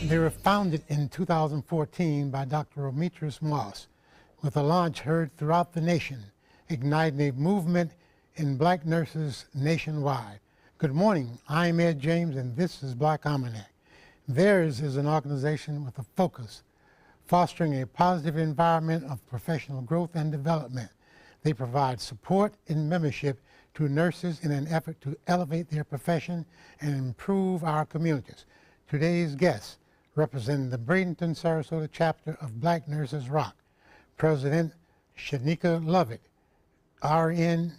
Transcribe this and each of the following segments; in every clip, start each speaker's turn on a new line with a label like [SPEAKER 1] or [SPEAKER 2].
[SPEAKER 1] They were founded in 2014 by Dr. Demetrius Moss, with a launch heard throughout the nation, igniting a movement in black nurses nationwide. Good morning, I'm Ed James, and this is Black Almanac. Theirs is an organization with a focus, fostering a positive environment of professional growth and development. They provide support and membership to nurses in an effort to elevate their profession and improve our communities. Today's guests, representing the Bradenton, Sarasota chapter of Black Nurses Rock, President Shanika Lovett, RN,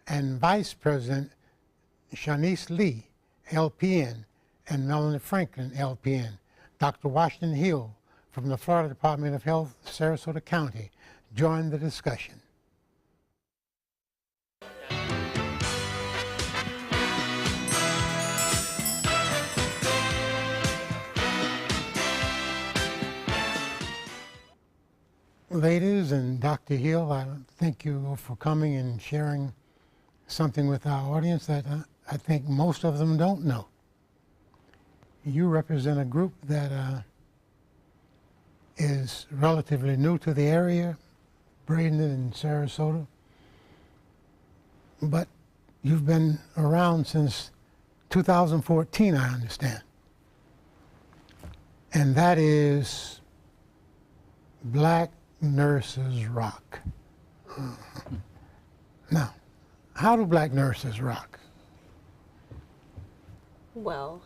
[SPEAKER 1] and Vice President Shanice Lee, LPN, and Melanie Franklin, LPN. Dr. Washington Hill from the Florida Department of Health, Sarasota County, joined the discussion. Ladies and Dr. Hill, I thank you for coming and sharing something with our audience that I think most of them don't know. You represent a group that is relatively new to the area, Bradenton and Sarasota, but you've been around since 2014, I understand. And that is Black Nurses Rock. Now, how do Black Nurses rock?
[SPEAKER 2] Well,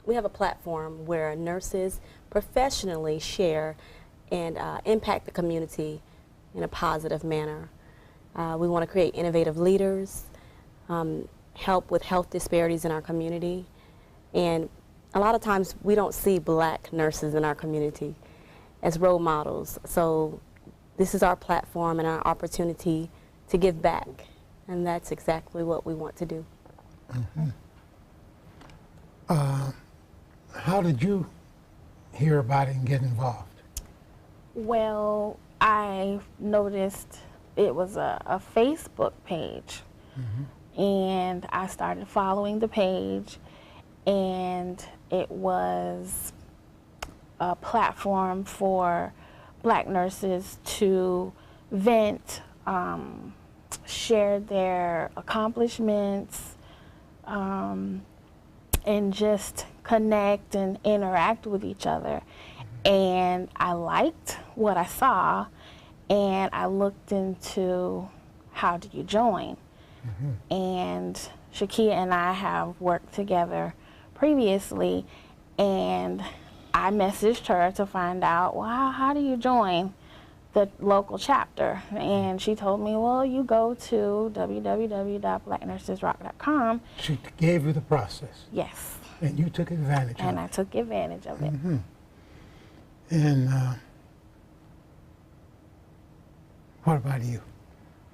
[SPEAKER 2] we have a platform where nurses professionally share and impact the community in a positive manner. We want to create innovative leaders, help with health disparities in our community, and a lot of times we don't see black nurses in our community as role models. So this is our platform and our opportunity to give back, and that's exactly what we want to do.
[SPEAKER 1] Mm-hmm. How did you hear about it and get involved?
[SPEAKER 3] Well, I noticed it was a Facebook page, and I started following the page, and it was a platform for black nurses to vent, share their accomplishments, and just connect and interact with each other. And I liked what I saw, and I looked into how do you join. And Shakia and I have worked together previously, and I messaged her to find out, well, how do you join the local chapter? And she told me, well, you go to www.blacknursesrock.com.
[SPEAKER 1] She gave you the process?
[SPEAKER 3] Yes.
[SPEAKER 1] And you took advantage of it?
[SPEAKER 3] And I took advantage of it.
[SPEAKER 1] And what about you?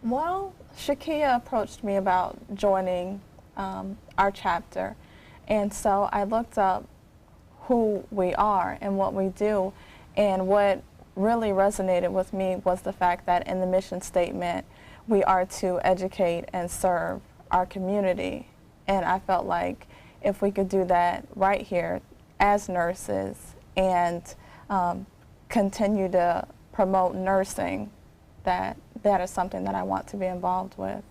[SPEAKER 4] Well, Shakia approached me about joining our chapter, and so I looked up who we are and what we do, and what really resonated with me was the fact that in the mission statement we are to educate and serve our community, and I felt like if we could do that right here as nurses and continue to promote nursing, that is something that I want to be involved with.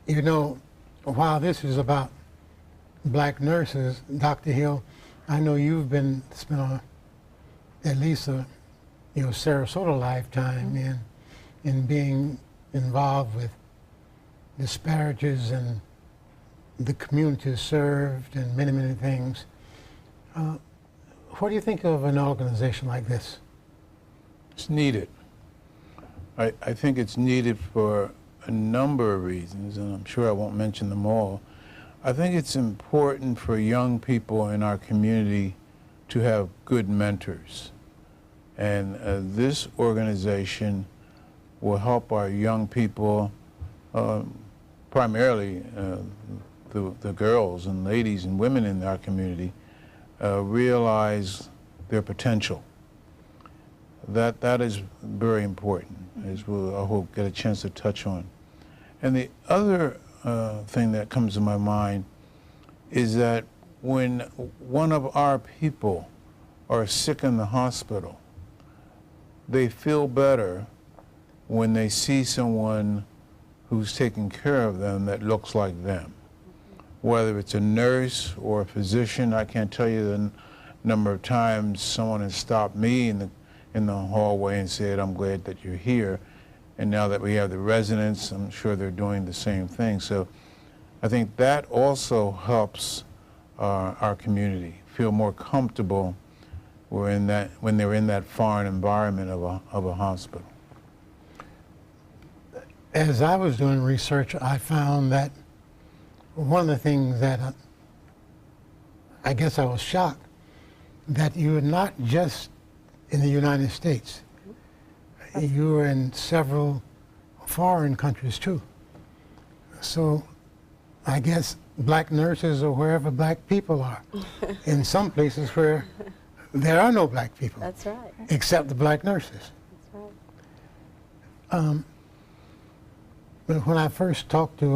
[SPEAKER 1] You know, while this is about black nurses, Dr. Hill, I know you've spent at least a Sarasota lifetime in being involved with disparities and the community served and many, many things. What do you think of an organization like this?
[SPEAKER 5] It's needed. I think it's needed for a number of reasons, and I'm sure I won't mention them all. I think it's important for young people in our community to have good mentors. And this organization will help our young people, primarily the girls and ladies and women in our community, realize their potential. That is very important, as we'll, I hope, get a chance to touch on. And the other thing that comes to my mind is that when one of our people are sick in the hospital, they feel better when they see someone who's taking care of them that looks like them. Whether it's a nurse or a physician, I can't tell you the number of times someone has stopped me in the hallway and said, "I'm glad that you're here." And now that we have the residents, I'm sure they're doing the same thing. So I think that also helps our community feel more comfortable when they're in that foreign environment of a hospital.
[SPEAKER 1] As I was doing research, I found that one of the things that I guess I was shocked that you were not just in the United States. You were in several foreign countries too. So I guess black nurses are wherever black people are. In some places where there are no black people.
[SPEAKER 2] That's right.
[SPEAKER 1] Except the black nurses.
[SPEAKER 2] That's right.
[SPEAKER 1] But when I first talked to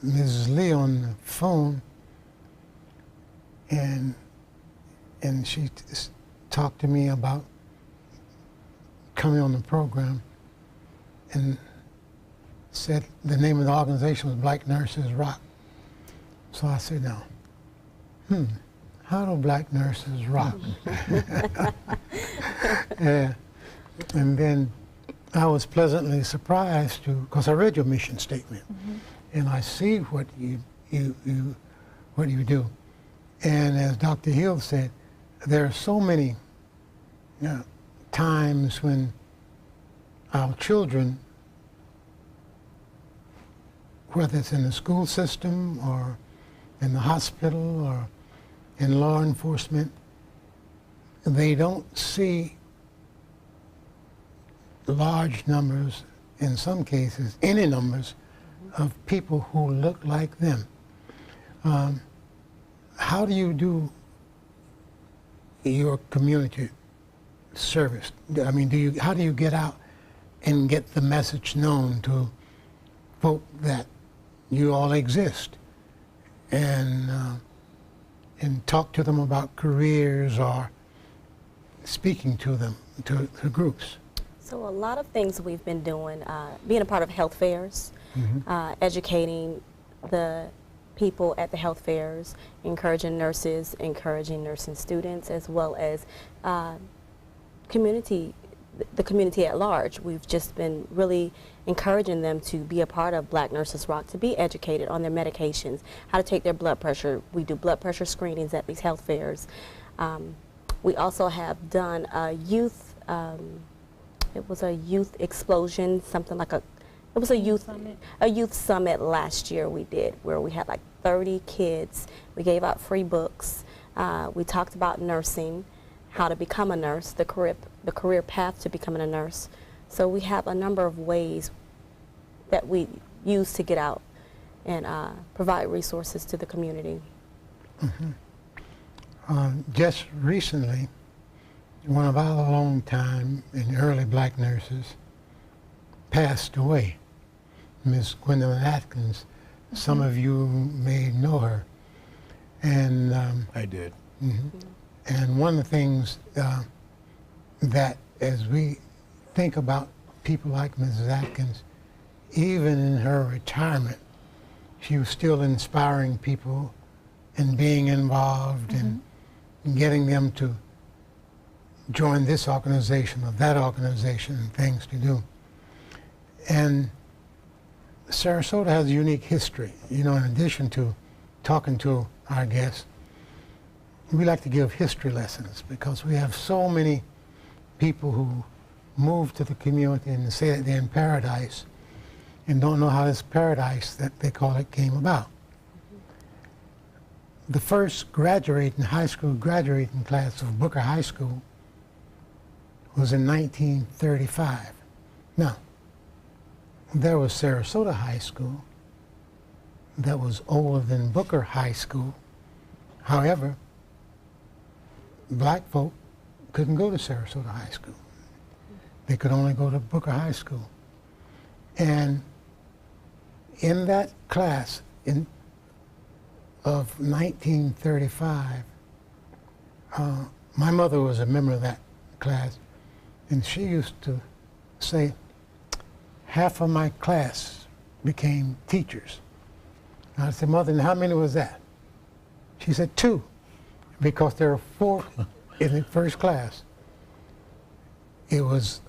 [SPEAKER 1] Mrs. Lee on the phone, and she talked to me about coming on the program, and said the name of the organization was Black Nurses Rock. So I said, now, how do black nurses rock? Yeah. And then I was pleasantly surprised because I read your mission statement, and I see what you do. And as Dr. Hill said, there are so many times when our children, whether it's in the school system or in the hospital or in law enforcement, they don't see large numbers, in some cases, any numbers, of people who look like them. How do you do your community service? I mean, how do you get out and get the message known to folk that you all exist, and talk to them about careers or speaking to them, to groups?
[SPEAKER 2] So a lot of things we've been doing, being a part of health fairs, educating the people at the health fairs, encouraging nurses, encouraging nursing students, as well as the community at large. We've just been really encouraging them to be a part of Black Nurses Rock, to be educated on their medications, how to take their blood pressure. We do blood pressure screenings at these health fairs. We also have done a youth, it was a youth explosion, something like it was a youth summit last year we did, where we had like 30 kids. We gave out free books. We talked about nursing, how to become a nurse, the career path to becoming a nurse. So we have a number of ways that we use to get out and provide resources to the community.
[SPEAKER 1] Just recently, one of our longtime and early black nurses passed away, Miss Gwendolyn Atkins. Some of you may know her. And
[SPEAKER 5] I did.
[SPEAKER 1] And one of the things that, as we think about people like Mrs. Atkins, even in her retirement, she was still inspiring people and being involved and getting them to join this organization or that organization and things to do. And Sarasota has a unique history. You know, in addition to talking to our guests, we like to give history lessons because we have so many people who move to the community and say that they're in paradise and don't know how this paradise that they call it came about. The first high school graduating class of Booker High School was in 1935. Now, there was Sarasota High School that was older than Booker High School. However, black folk couldn't go to Sarasota High School. They could only go to Booker High School. And in that class, of 1935, my mother was a member of that class, and she used to say, half of my class became teachers. And I said, Mother, and how many was that? She said, 2, because there were 4 in the first class. It was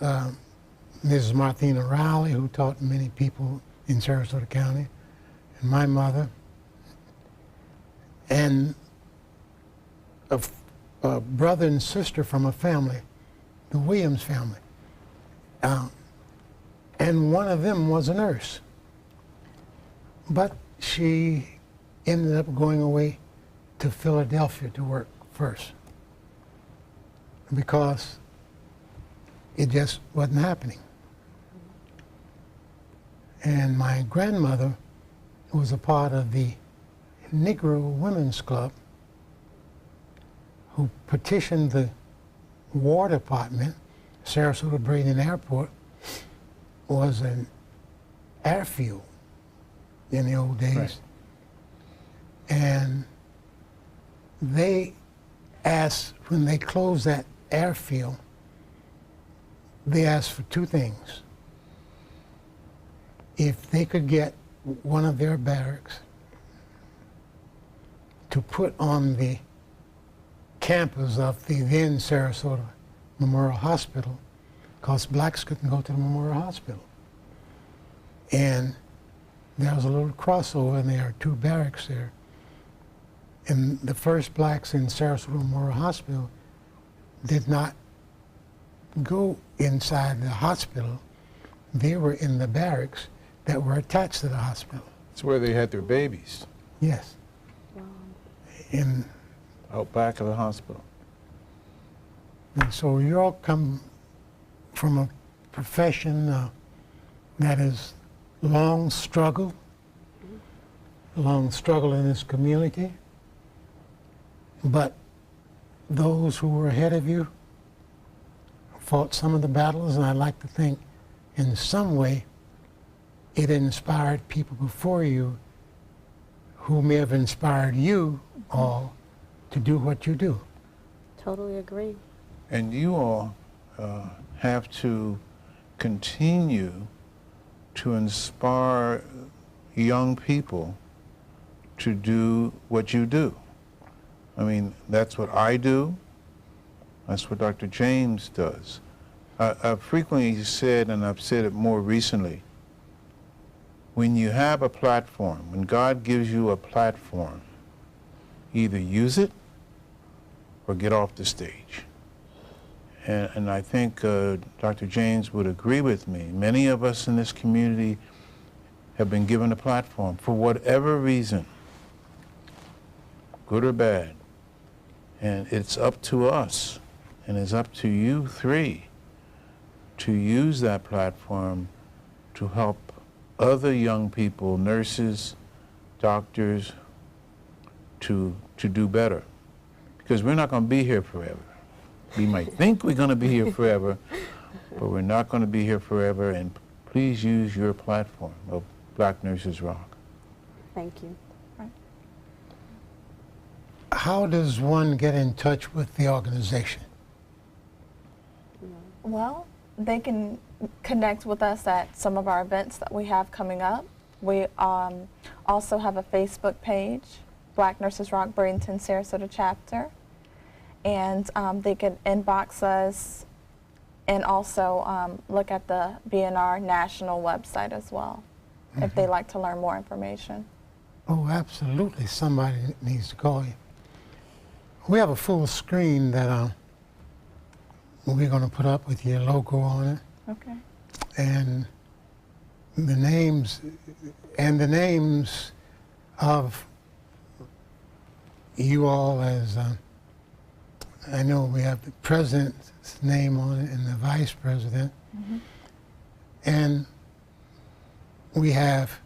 [SPEAKER 1] Mrs. Martina Rowley, who taught many people in Sarasota County, and my mother, and a brother and sister from a family, the Williams family. And one of them was a nurse. But she ended up going away to Philadelphia to work first because it just wasn't happening. And my grandmother was a part of the Negro Women's Club who petitioned the War Department. Sarasota Braden Airport was an airfield in the old days.
[SPEAKER 5] Right.
[SPEAKER 1] And they asked, when they closed that airfield, they asked for 2 things. If they could get one of their barracks to put on the campus of the then Sarasota Memorial Hospital, because blacks couldn't go to the Memorial Hospital. And there was a little crossover, and there are 2 barracks there. And the first blacks in Sarasota Memorial Hospital did not go inside the hospital. They were in the barracks that were attached to the hospital.
[SPEAKER 5] It's where they had their babies,
[SPEAKER 1] Yes. And
[SPEAKER 5] out back of the hospital.
[SPEAKER 1] so you all come from a profession that is long struggle in this community. But those who were ahead of you fought some of the battles, and I'd like to think in some way it inspired people before you who may have inspired you all to do what you do.
[SPEAKER 2] Totally agree.
[SPEAKER 5] And you all have to continue to inspire young people to do what you do. I mean, that's what I do. That's what Dr. James does. I've frequently said, and I've said it more recently, when you have a platform, when God gives you a platform, either use it or get off the stage. And I think Dr. James would agree with me. Many of us in this community have been given a platform for whatever reason, good or bad. And it's up to us, and it's up to you 3 to use that platform to help other young people, nurses, doctors, to do better. Because we're not going to be here forever. We might think we're going to be here forever, but we're not going to be here forever. And please use your platform of Black Nurses Rock.
[SPEAKER 2] Thank you.
[SPEAKER 1] How does one get in touch with the organization?
[SPEAKER 4] Well, they can connect with us at some of our events that we have coming up. We also have a Facebook page, Black Nurses Rock Bradenton Sarasota Chapter. And they can inbox us and also look at the BNR national website as well, if they'd like to learn more information.
[SPEAKER 1] Oh, absolutely. Somebody needs to call you. We have a full screen that we're going to put up with your logo on it.
[SPEAKER 4] Okay.
[SPEAKER 1] And the names of you all, as I know we have the president's name on it and the vice president. And we have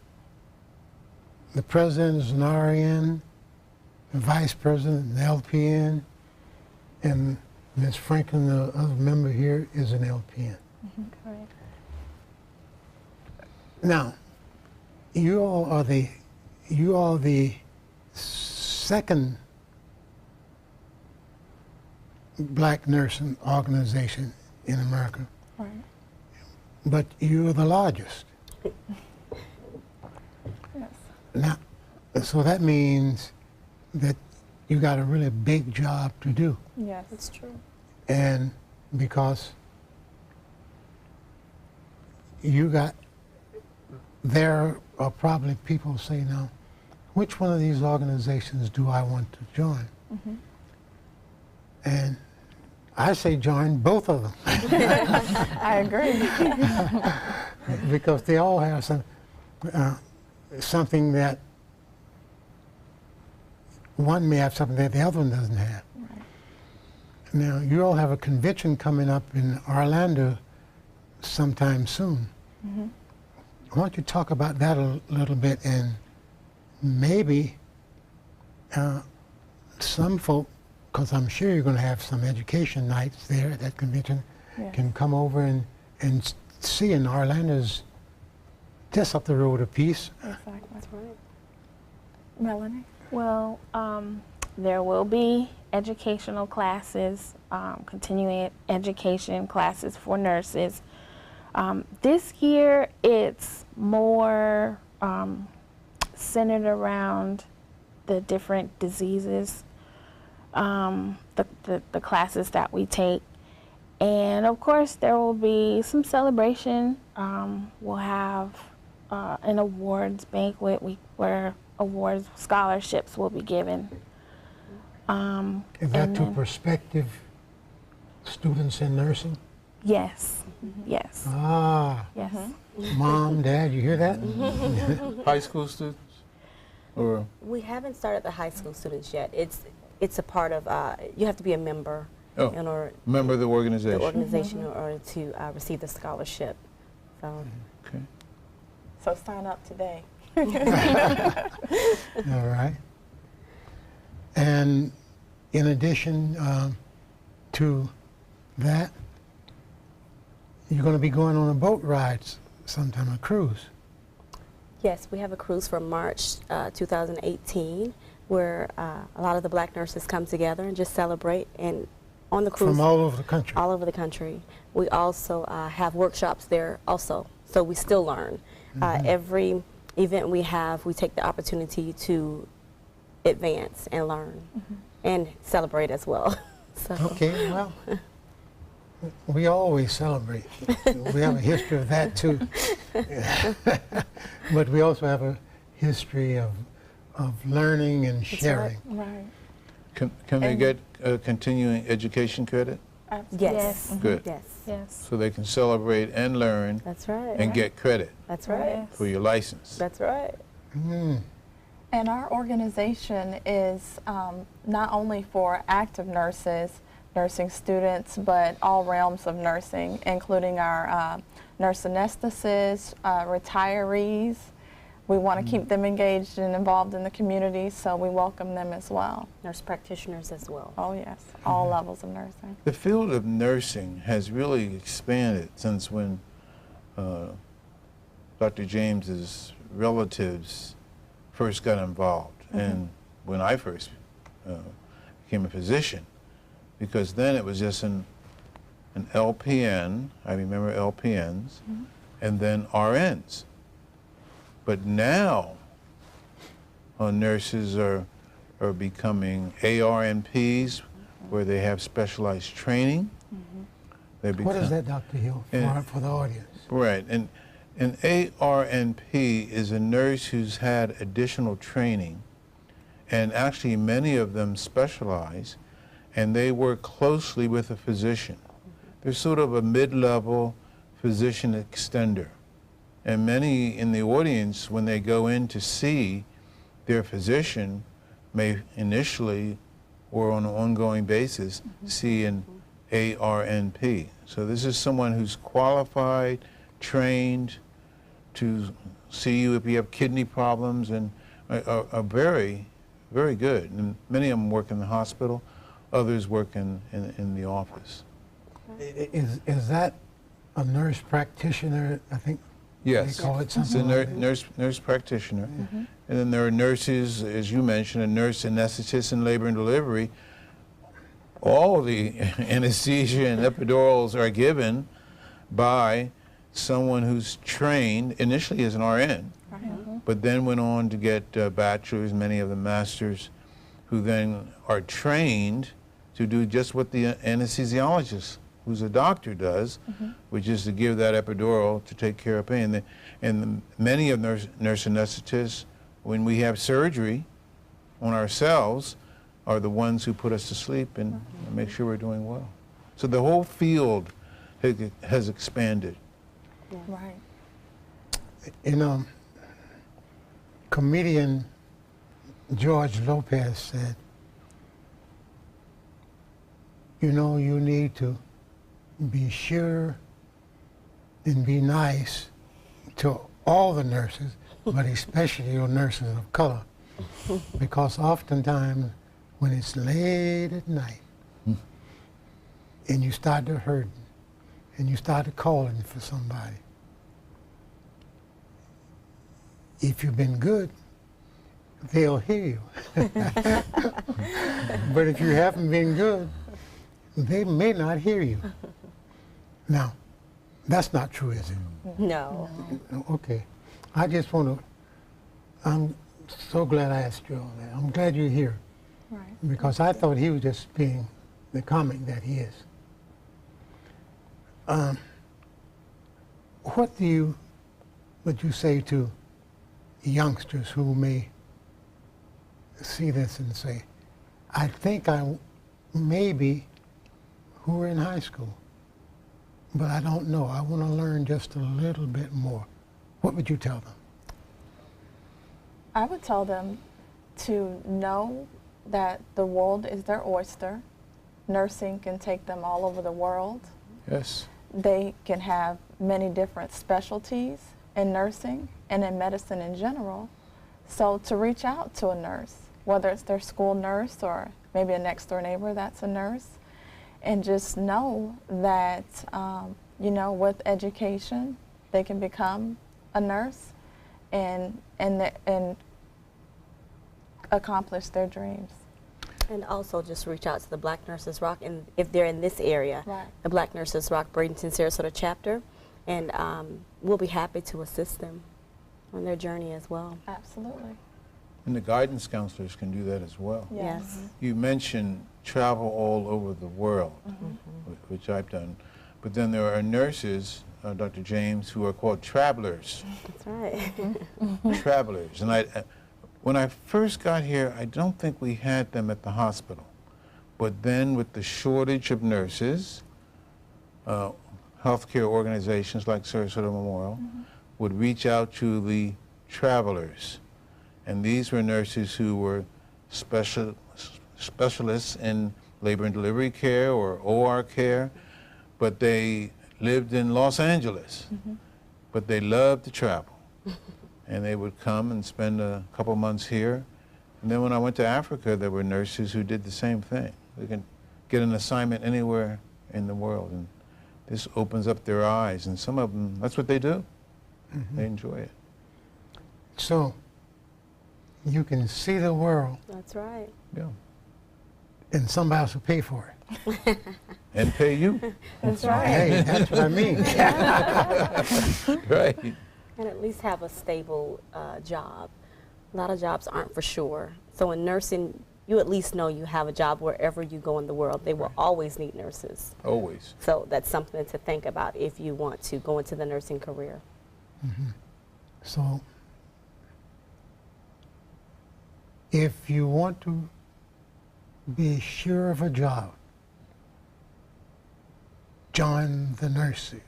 [SPEAKER 1] the president is an RN, the vice president an LPN, and Ms. Franklin, the other member here, is an LPN.
[SPEAKER 3] Correct.
[SPEAKER 1] Now, you all are the second black nursing organization in America,
[SPEAKER 4] Right.
[SPEAKER 1] but you're the largest.
[SPEAKER 4] Yes.
[SPEAKER 1] Now, so that means that you got a really big job to do.
[SPEAKER 4] Yes.
[SPEAKER 2] That's true.
[SPEAKER 1] And because there are probably people say now, which one of these organizations do I want to join?
[SPEAKER 4] Mm-hmm.
[SPEAKER 1] And I say join both of them
[SPEAKER 4] I agree.
[SPEAKER 1] because they all have something that one may have something that the other one doesn't have.
[SPEAKER 4] Right.
[SPEAKER 1] Now, you all have a convention coming up in Orlando sometime soon.
[SPEAKER 4] Mm-hmm.
[SPEAKER 1] Why don't you talk about that a little bit, and maybe some folk, because I'm sure you're going to have some education nights there at that convention,
[SPEAKER 4] Yes.
[SPEAKER 1] can come over and see. And Orlando's just up the road a piece.
[SPEAKER 4] Exactly.
[SPEAKER 2] That's right.
[SPEAKER 4] Melanie?
[SPEAKER 3] Well, there will be educational classes, continuing education classes for nurses. This year, it's more centered around the different diseases, the classes that we take. And of course, there will be some celebration. We'll have an awards banquet where awards, scholarships will be given.
[SPEAKER 1] Is that
[SPEAKER 3] and
[SPEAKER 1] to
[SPEAKER 3] then-
[SPEAKER 1] prospective students in nursing?
[SPEAKER 3] Yes, yes,
[SPEAKER 1] Ah,
[SPEAKER 3] yes.
[SPEAKER 1] Mom, Dad, you hear that?
[SPEAKER 5] High school students? Or
[SPEAKER 2] We haven't started the high school students yet. It's a part of, you have to be a member
[SPEAKER 5] Oh,
[SPEAKER 2] in order,
[SPEAKER 5] member of the
[SPEAKER 2] the
[SPEAKER 5] organization?
[SPEAKER 2] organization in order to receive the scholarship. So
[SPEAKER 5] Okay.
[SPEAKER 4] So sign up today.
[SPEAKER 1] All right. And in addition to that, you're going to be going on a boat ride sometime, a cruise.
[SPEAKER 2] yes, we have a cruise for March 2018 where a lot of the black nurses come together and just celebrate. And on the cruise,
[SPEAKER 1] From all over the country.
[SPEAKER 2] all over the country. We also have workshops there also, so we still learn. Every event we have, we take the opportunity to advance and learn and celebrate as well. So,
[SPEAKER 1] Okay, well, we always celebrate. We have a history of that too. But we also have a history of learning and sharing.
[SPEAKER 4] Right.
[SPEAKER 5] Can they
[SPEAKER 4] And-
[SPEAKER 5] get continuing education credit?
[SPEAKER 4] Absolutely.
[SPEAKER 2] yes,
[SPEAKER 5] Good.
[SPEAKER 2] yes,
[SPEAKER 3] Yes.
[SPEAKER 5] So they can celebrate and learn
[SPEAKER 2] that's right.
[SPEAKER 5] and get credit
[SPEAKER 2] That's right.
[SPEAKER 5] for your license.
[SPEAKER 2] That's right.
[SPEAKER 1] Mm.
[SPEAKER 4] And our organization is not only for active nurses, nursing students, but all realms of nursing, including our nurse anesthetists, retirees. We want to keep them engaged and involved in the community, so we welcome them as well.
[SPEAKER 2] Nurse practitioners as well.
[SPEAKER 4] Oh yes, all levels of nursing.
[SPEAKER 5] The field of nursing has really expanded since when Dr. James's relatives first got involved, and when I first became a physician, because then it was just an LPN, I remember LPNs, and then RNs. But now nurses are becoming ARNPs, where they have specialized training. They
[SPEAKER 1] What is
[SPEAKER 5] become-
[SPEAKER 1] that, Dr. Hill,
[SPEAKER 5] Yeah.
[SPEAKER 1] for the audience?
[SPEAKER 5] Right, and an ARNP is a nurse who's had additional training, and actually many of them specialize, and they work closely with a physician. They're sort of a mid-level physician extender. And many in the audience, when they go in to see their physician, may initially or on an ongoing basis see an ARNP. So this is someone who's qualified, trained to see you if you have kidney problems, and are very, very good. And many of them work in the hospital, others work in the office.
[SPEAKER 1] Is that a nurse practitioner, I think,
[SPEAKER 5] Yes,
[SPEAKER 1] They call it
[SPEAKER 5] it's a
[SPEAKER 1] something like that.
[SPEAKER 5] nurse practitioner. And then there are nurses, as you mentioned, a nurse anesthetist in labor and delivery. All the anesthesia and epidurals are given by someone who's trained initially as an RN, but then went on to get bachelors, many of them masters, who then are trained to do just what the anesthesiologist, who's a doctor, does, which is to give that epidural to take care of pain. And many of nurse anesthetists, when we have surgery on ourselves, are the ones who put us to sleep and make sure we're doing well. So the whole field has expanded.
[SPEAKER 4] Right.
[SPEAKER 1] You know, comedian George Lopez said, you know, you need to be sure and be nice to all the nurses, but especially your nurses of color, because oftentimes when it's late at night and you start to hurt and you start to calling for somebody, if you've been good, they'll hear you. But if you haven't been good, they may not hear you. Now, that's not true, is it?
[SPEAKER 2] No.
[SPEAKER 1] Okay. I just want to, I'm so glad I asked you all that. I'm glad you're here,
[SPEAKER 4] Right.
[SPEAKER 1] because I thought he was just being the comic that he is. What would you say to youngsters who may see this and say, I think I maybe who are in high school, but I don't know. I want to learn just a little bit more. What would you tell them?
[SPEAKER 4] I would tell them to know that the world is their oyster. Nursing can take them all over the world.
[SPEAKER 5] Yes.
[SPEAKER 4] They can have many different specialties in nursing and in medicine in general. So to reach out to a nurse, whether it's their school nurse or maybe a next door neighbor that's a nurse, and just know that, you know, with education, they can become a nurse and accomplish their dreams.
[SPEAKER 2] And also just reach out to the Black Nurses Rock, and if they're in this area,
[SPEAKER 4] Right.
[SPEAKER 2] the Black Nurses Rock Bradenton, Sarasota chapter, and we'll be happy to assist them on their journey as well.
[SPEAKER 4] Absolutely.
[SPEAKER 5] And the guidance counselors can do that as well.
[SPEAKER 2] Yes.
[SPEAKER 5] You mentioned travel all over the world, which I've done. But then there are nurses, Dr. James, who are called travelers.
[SPEAKER 2] That's right.
[SPEAKER 5] Travelers. And when I first got here, I don't think we had them at the hospital. But then with the shortage of nurses, healthcare organizations like Sarasota Memorial would reach out to the travelers. And these were nurses who were specialists in labor and delivery care or OR care, but they lived in Los Angeles, but they loved to travel. And they would come and spend a couple months here. And then when I went to Africa, there were nurses who did the same thing. They can get an assignment anywhere in the world. And this opens up their eyes. And some of them, that's what they do. They enjoy it.
[SPEAKER 1] So you can see the world
[SPEAKER 2] That's right.
[SPEAKER 5] Yeah.
[SPEAKER 1] and somebody else will pay for it.
[SPEAKER 5] And pay you.
[SPEAKER 2] That's right.
[SPEAKER 1] Hey, that's what I mean.
[SPEAKER 5] Right.
[SPEAKER 2] And at least have a stable job. A lot of jobs aren't for sure. So in nursing, you at least know you have a job wherever you go in the world. They will always need nurses.
[SPEAKER 5] Always.
[SPEAKER 2] So that's something to think about if you want to go into the nursing career.
[SPEAKER 1] So if you want to be sure of a job, join the nurses.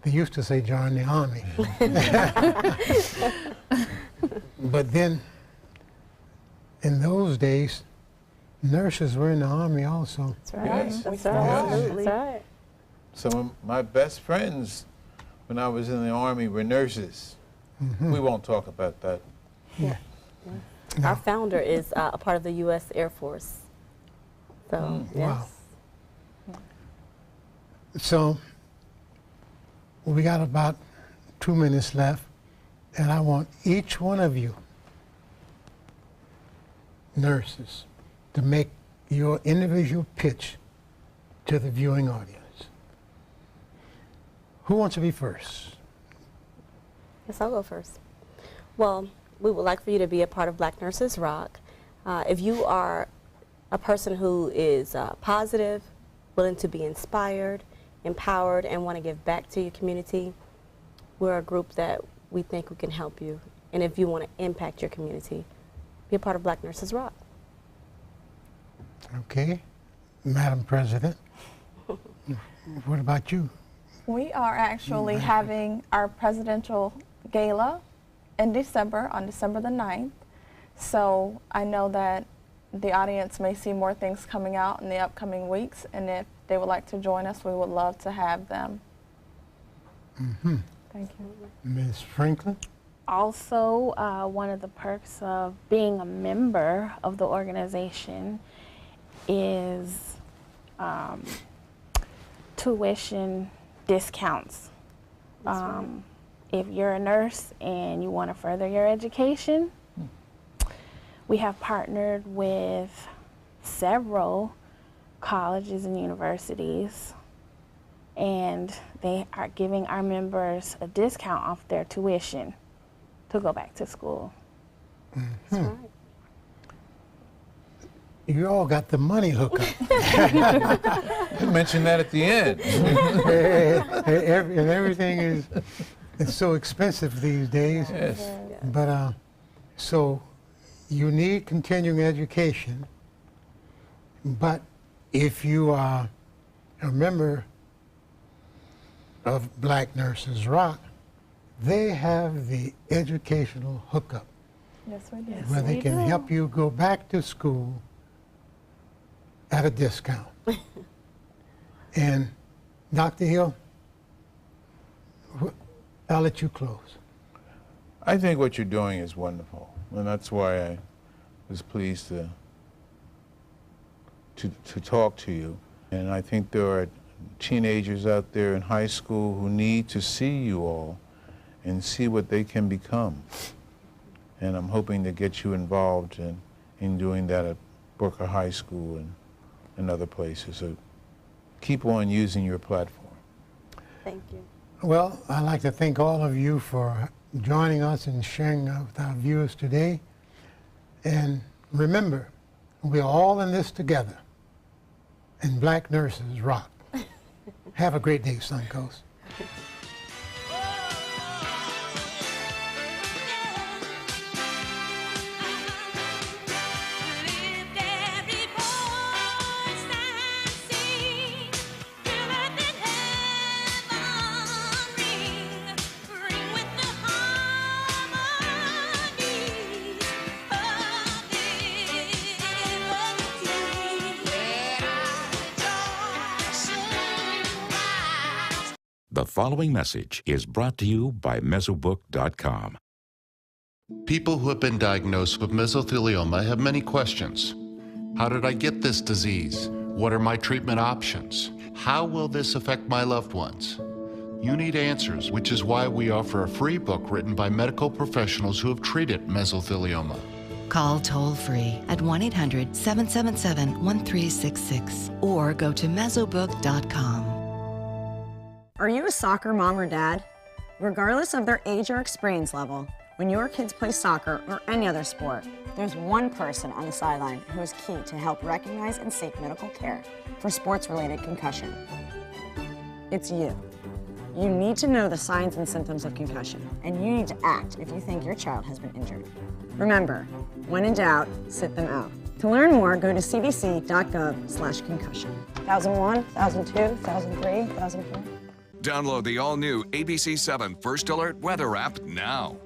[SPEAKER 1] They used to say join the army. But then, in those days, nurses were in the army also.
[SPEAKER 2] That's right.
[SPEAKER 5] Yes.
[SPEAKER 2] That's
[SPEAKER 5] Yes.
[SPEAKER 2] right.
[SPEAKER 4] Absolutely.
[SPEAKER 2] That's right.
[SPEAKER 5] Some of my best friends when I was in the Army were nurses. We won't talk about that.
[SPEAKER 1] Yeah.
[SPEAKER 2] Our founder is a part of the U.S. Air Force. So,
[SPEAKER 1] Wow.
[SPEAKER 2] yes.
[SPEAKER 1] So we got about 2 minutes left, and I want each one of you, nurses, to make your individual pitch to the viewing audience. Who wants to be first?
[SPEAKER 2] Yes, I'll go first. Well, we would like for you to be a part of Black Nurses Rock. If you are a person who is positive, willing to be inspired, empowered, and want to give back to your community, we're a group that we think we can help you. And if you want to impact your community, be a part of Black Nurses Rock.
[SPEAKER 1] Okay. Madam President, what about you?
[SPEAKER 4] We are actually having our presidential gala in December, on December the 9th. So I know that the audience may see more things coming out in the upcoming weeks, and if they would like to join us, we would love to have them.
[SPEAKER 1] Mm-hmm.
[SPEAKER 4] Thank you.
[SPEAKER 1] Ms. Franklin?
[SPEAKER 3] Also, one of the perks of being a member of the organization is tuition discounts. If you're a nurse and you want to further your education, we have partnered with several colleges and universities, and they are giving our members a discount off their tuition to go back to school.
[SPEAKER 1] Mm-hmm.
[SPEAKER 2] That's right.
[SPEAKER 1] You all got the money hookup.
[SPEAKER 5] You mentioned that at the end.
[SPEAKER 1] And everything is so expensive these days.
[SPEAKER 5] Yes.
[SPEAKER 1] But so you need continuing education, but if you are a member of Black Nurses Rock, they have the educational hookup
[SPEAKER 4] Yes, we do.
[SPEAKER 1] where they can help you go back to school at a discount. And Dr. Hill, I'll let you close.
[SPEAKER 5] I think what you're doing is wonderful, and that's why I was pleased to talk to you. And I think there are teenagers out there in high school who need to see you all and see what they can become. And I'm hoping to get you involved in doing that at Booker High School and other places. So keep on using your platform.
[SPEAKER 2] Thank you.
[SPEAKER 1] Well, I'd like to thank all of you for joining us and sharing with our viewers today. And remember, we're all in this together, and Black Nurses Rock. Have a great day, Suncoast.
[SPEAKER 6] The following message is brought to you by Mesobook.com.
[SPEAKER 7] People who have been diagnosed with mesothelioma have many questions. How did I get this disease? What are my treatment options? How will this affect my loved ones? You need answers, which is why we offer a free book written by medical professionals who have treated mesothelioma.
[SPEAKER 8] Call toll-free at 1-800-777-1366 or go to mesobook.com.
[SPEAKER 9] Are you a soccer mom or dad? Regardless of their age or experience level, when your kids play soccer or any other sport, there's one person on the sideline who is key to help recognize and seek medical care for sports-related concussion. It's you. You need to know the signs and symptoms of concussion, and you need to act if you think your child has been injured. Remember, when in doubt, sit them out. To learn more, go to cdc.gov/concussion. 2001, 2002, 2003, 2004.
[SPEAKER 10] Download the all-new ABC7 First Alert weather app now.